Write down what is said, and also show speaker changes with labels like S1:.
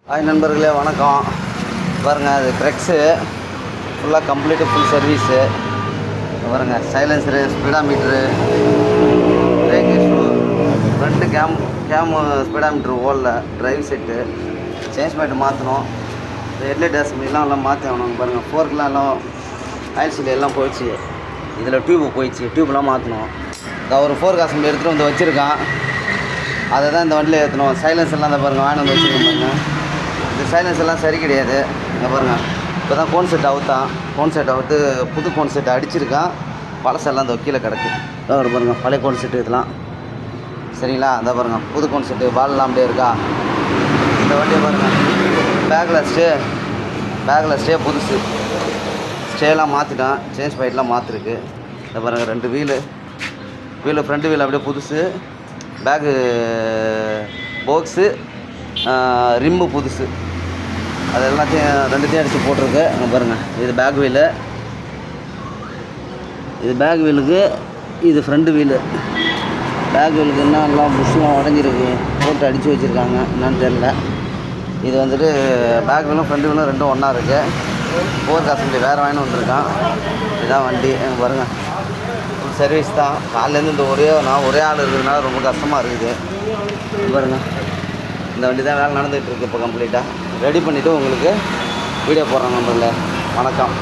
S1: Hi நண்பர்களே, வணக்கம். பாருங்கள், அது க்ரெக்ஸு ஃபுல்லாக கம்ப்ளீட்டு ஃபுல் சர்வீஸு. பாருங்கள், silencer, speedometer, brake issue, front கேமு ஸ்பீடாமீட்ரு ஓடல, டிரைவ் செட்டு, சேஞ்ச் மேட்டு மாற்றணும். ஹெட்லைட் அசம்பிளிலாம் எல்லாம் மாற்றி ஆகணும். பாருங்கள், ஃபோர்க்கெலாம் எல்லாம் ஆயில் சீல் எல்லாம் போயிடுச்சு. இதில் டியூப்பு போயிடுச்சு, டியூப்லாம் மாற்றணும். ஒரு ஃபோர்க் அசம்பிளி எடுத்துகிட்டு வந்து வச்சுருக்கான். அதை தான் இந்த வண்டியில் ஏற்றணும். சைலன்சர்லாம் அந்த பாருங்கள் வாங்கி வந்து வச்சுருக்கேன். பாருங்கள், இந்த சைலன்ஸ் எல்லாம் சரி கிடையாது. இங்கே பாருங்கள், இப்போ தான் கோன் செட் அவுத்தான். கோன் செட் அவுத்து புது கோன் செட் அடிச்சிருக்கான். பழசெல்லாம் இந்த கீழே கிடக்கு. ஒரு பாருங்கள், பழைய கோன் செட்டு இதெல்லாம் சரிங்களா. அந்த பாருங்கள், புது கோன் செட்டு பால்லாம் அப்படியே இருக்கா. இந்த வண்டியை பாருங்கள், பேக்கில் ஸ்டே புதுசு. ஸ்டேலாம் மாற்றிட்டான், சேஞ்ச் பைட்லாம் மாற்றிருக்கு. இந்த பாருங்கள், 2 வீலு ஃப்ரண்ட் வீல் அப்படியே புதுசு. பேக்கு பாக்ஸு, ரிம்மு புதுசு. அது எல்லாத்தையும் 2த்தையும் அடித்து போட்டிருக்கு. அங்கே பாருங்கள், இது பேக் வீலு, இது பேக் வீலுக்கு, இது ஃப்ரண்ட் வீலு. பேக் வீலுக்கு என்ன எல்லாம் புஷ்லாம் உடஞ்சிருக்கு, போட்டு அடித்து வச்சுருக்காங்க, என்னன்னு தெரில. இது வந்துட்டு பேக் வீலும் ஃப்ரண்ட் வீலும் ரெண்டும் ஒன்றா இருக்குது. ஃபோர்க் அசம்பிளி வேறு வாங்கின்னு வந்துருக்கான். இதுதான் வண்டி. பாருங்கள், ஃபுல் சர்வீஸ் தான். காலையிலேருந்து இந்த ஒரே ஆள் இருக்கிறதுனால ரொம்ப கஷ்டமாக இருக்குது. பாருங்கள், இந்த வண்டி தான் வேலை நடந்துகிட்ருக்கு. இப்போ கம்ப்ளீட்டாக ரெடி பண்ணிவிட்டு உங்களுக்கு வீடியோ போடுறாங்க. நம்பரில் வணக்கம்.